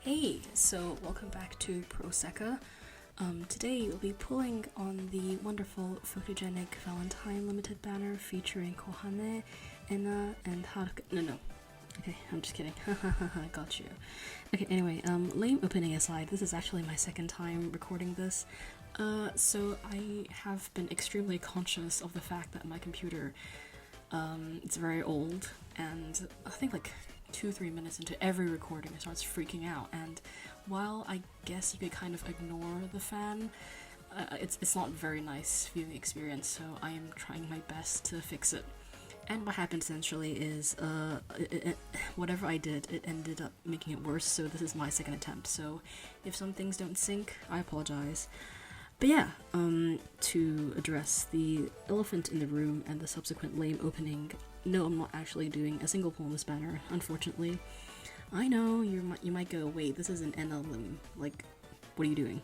Hey, so welcome back to Pro Sekai. Today we'll be pulling on the wonderful photogenic Valentine limited banner featuring Kohane, Ena, and Haruka. No. Okay, I'm just kidding. I got you. Okay, anyway, lame opening aside, this is actually my second time recording this. So I have been extremely conscious of the fact that my computer, it's very old, and I think like 2-3 minutes into every recording it starts freaking out, and while I guess you could kind of ignore the fan, it's not a very nice viewing experience, so I am trying my best to fix it. And what happened essentially is, whatever I did, it ended up making it worse, so this is my second attempt, so if some things don't sync, I apologize. But yeah, to address the elephant in the room and the subsequent lame opening, no, I'm not actually doing a single pull on this banner, unfortunately. I know, you might go, wait, this is an NLM, like, what are you doing?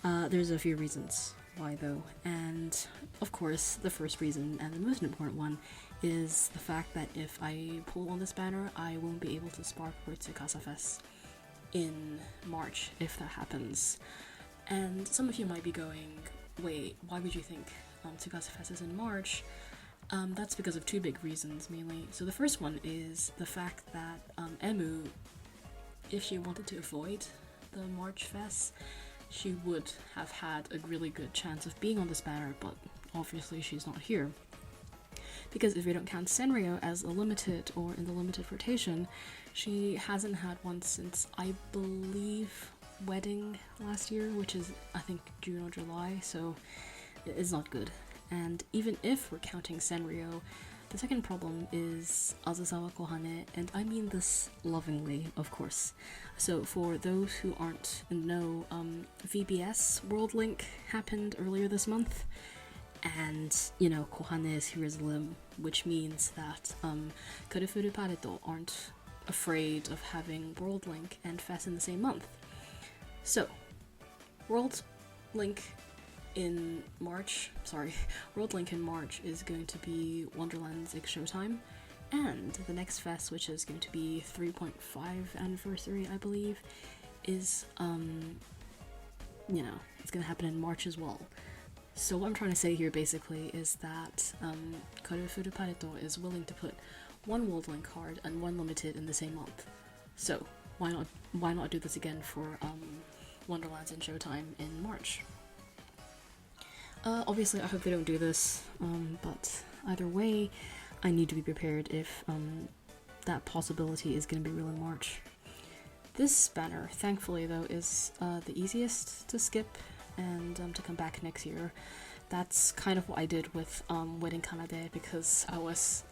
There's a few reasons why though, and of course, the first reason, and the most important one, is the fact that if I pull on this banner, I won't be able to spark for Tsukasa Fest in March, if that happens. And some of you might be going, wait, why would you think Tsukasa Fest is in March? That's because of two big reasons, mainly. So the first one is the fact that Emu, if she wanted to avoid the March Fest, she would have had a really good chance of being on this banner, but obviously she's not here. Because if we don't count Senryo as a limited or in the limited rotation, she hasn't had one since, I believe, Wedding last year, which is I think June or July, so it's not good. And even if we're counting Senryo, the second problem is Azasawa Kohane, and I mean this lovingly, of course. So for those who aren't in the know, VBS World Link happened earlier this month, and you know, Kohane is here as a limb, which means that Kurifuru Pareto aren't afraid of having World Link and Fest in the same month. So, World Link in March is going to be Wonderland's X Showtime, and the next fest, which is going to be 3.5 anniversary, I believe, is, it's gonna happen in March as well. So what I'm trying to say here basically is that Kurifuru Pareto is willing to put one World Link card and one limited in the same month. So, why not do this again for Wonderlands and Showtime in March? Obviously I hope they don't do this, but either way, I need to be prepared if that possibility is going to be real in March. This banner, thankfully though, is the easiest to skip and to come back next year. That's kind of what I did with Wedding Kanade, because I was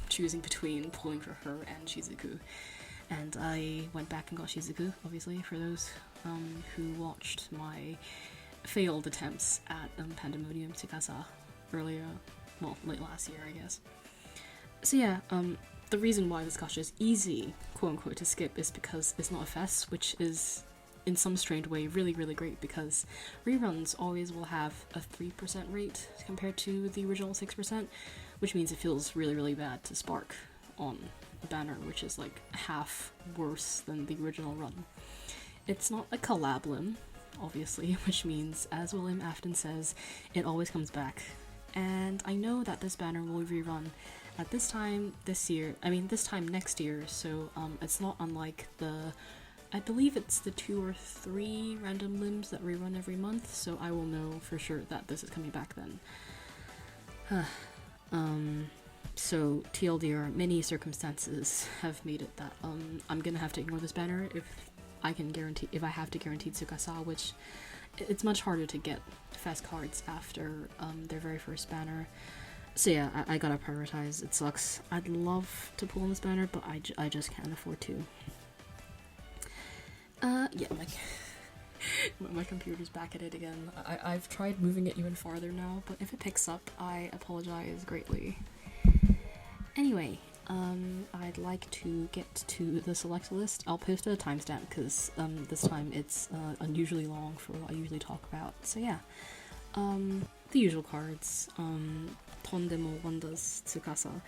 choosing between pulling for her and Shizuku. And I went back and got Shizuku, obviously, for those who watched my failed attempts at Pandemonium Tsukasa late last year, I guess. So yeah, the reason why this gacha is easy, quote-unquote, to skip is because it's not a fest, which is, in some strange way, really, really great, because reruns always will have a 3% rate compared to the original 6%, which means it feels really, really bad to spark on a banner which is like half worse than the original run. It's not a collab limb, obviously, which means, as William Afton says, it always comes back. And I know that this banner will rerun at this time next year, so it's not unlike I believe it's the 2 or 3 random limbs that rerun every month, so I will know for sure that this is coming back then. So TLDR, many circumstances have made it that I'm gonna have to ignore this banner if I have to guarantee Tsukasa, which it's much harder to get fast cards after their very first banner. So yeah, I gotta prioritize. It sucks. I'd love to pull on this banner, but I just can't afford to. Yeah, my computer's back at it again. I've tried moving it even farther now, but if it picks up, I apologize greatly. Anyway, I'd like to get to the select list. I'll post a timestamp because this time it's unusually long for what I usually talk about. So yeah, the usual cards. Tondemo Wanda's Tsukasa.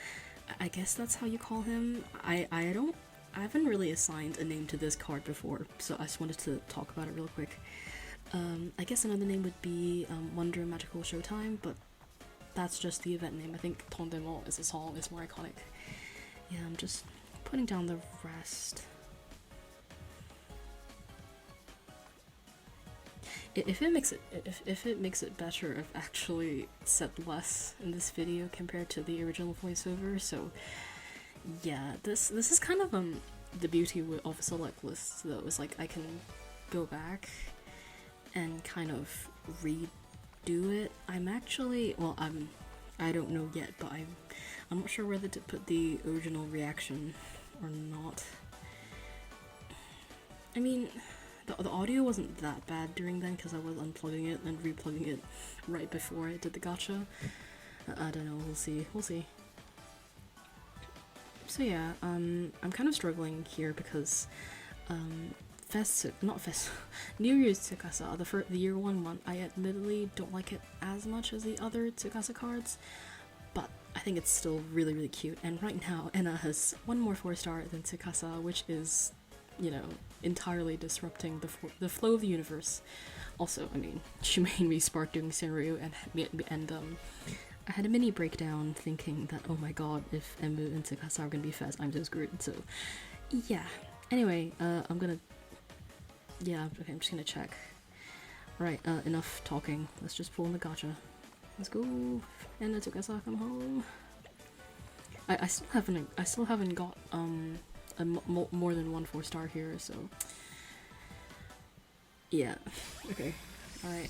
I guess that's how you call him. I don't I haven't really assigned a name to this card before, so I just wanted to talk about it real quick. I guess another name would be Wonder Magical Showtime, but that's just the event name. I think Tondemo is a song, is more iconic. Yeah, I'm just putting down the rest. If it makes it better, I've actually said less in this video compared to the original voiceover. So yeah, this is kind of the beauty of select lists though, is like I can go back and kind of redo it. I'm actually, well, I don't know yet, but I'm not sure whether to put the original reaction or not. I mean, the audio wasn't that bad during then because I was unplugging it and replugging it right before I did the gacha. I don't know, we'll see. So yeah, I'm kind of struggling here because New Year's Tsukasa, the year 1 month, I admittedly don't like it as much as the other Tsukasa cards, but I think it's still really, really cute. And right now, Enna has one more 4-star than Tsukasa, which is, you know, entirely disrupting the flow of the universe. Also, I mean, she made me spark doing Senryu, and I had a mini breakdown thinking that, oh my god, if Emu and Tsukasa are gonna be fast, I'm so screwed. So, yeah. Anyway, I'm just gonna check. Right, enough talking. Let's just pull in the gacha. Let's go. And Tsukasa, come home. I still haven't got more than one 4-star here, so yeah. Okay. All right.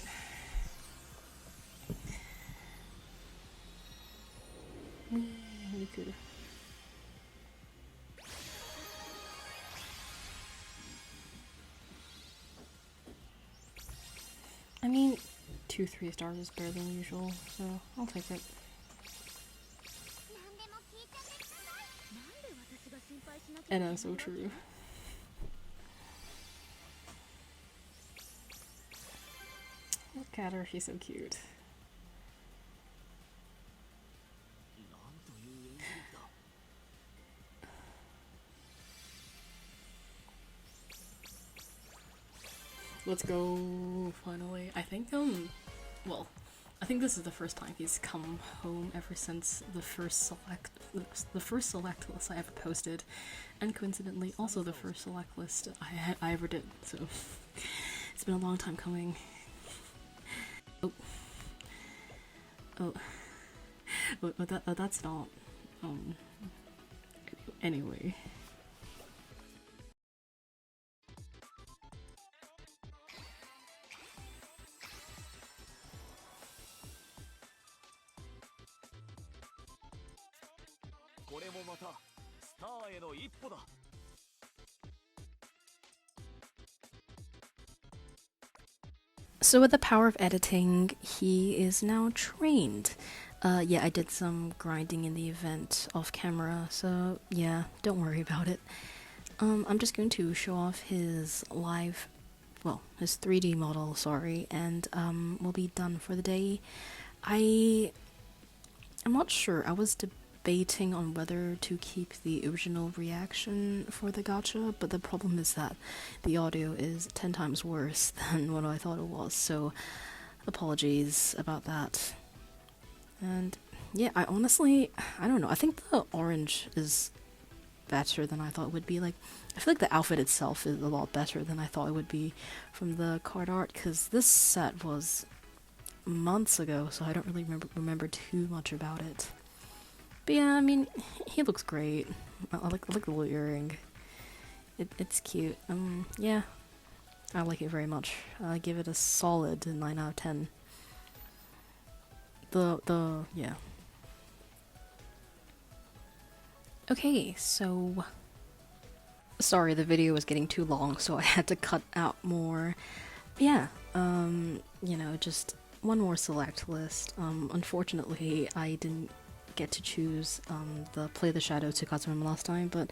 I mean, 2 3-stars is better than usual, so I'll take it. And that's so true. Look at her, she's so cute. Let's go, finally. I think, well, I think this is the first time he's come home ever since the first select list I ever posted, and coincidentally also the first select list I ever did, so it's been a long time coming. That's not, anyway. So with the power of editing, he is now trained. Yeah, I did some grinding in the event off camera, so yeah, don't worry about it. I'm just going to show off his his 3D model, sorry, and we'll be done for the day. I'm not sure, I was debating on whether to keep the original reaction for the gacha, but the problem is that the audio is 10 times worse than what I thought it was, so apologies about that. And yeah, I don't know, I think the orange is better than I thought it would be. Like, I feel like the outfit itself is a lot better than I thought it would be from the card art, because this set was months ago, so I don't really remember too much about it. But yeah, I mean, he looks great. I like the little earring. It's cute. Yeah, I like it very much. I give it a solid 9 out of 10. Yeah. Okay, so sorry, the video was getting too long, so I had to cut out more. But yeah, you know, just one more select list. Unfortunately, I didn't get to choose the Play the Shadow Tsukasa last time, but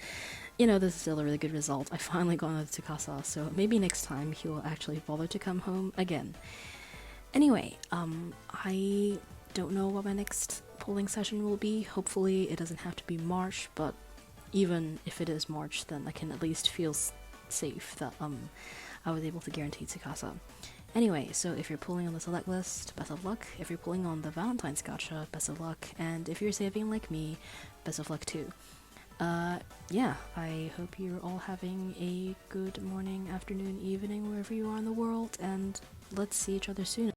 you know, this is still a really good result. I finally got another Tsukasa, so maybe next time he will actually bother to come home again. Anyway, I don't know what my next polling session will be. Hopefully it doesn't have to be March, but even if it is March, then I can at least feel safe that I was able to guarantee Tsukasa. Anyway, so if you're pulling on the select list, best of luck. If you're pulling on the Valentine's Gacha, best of luck. And if you're saving like me, best of luck too. Yeah, I hope you're all having a good morning, afternoon, evening, wherever you are in the world, and let's see each other soon.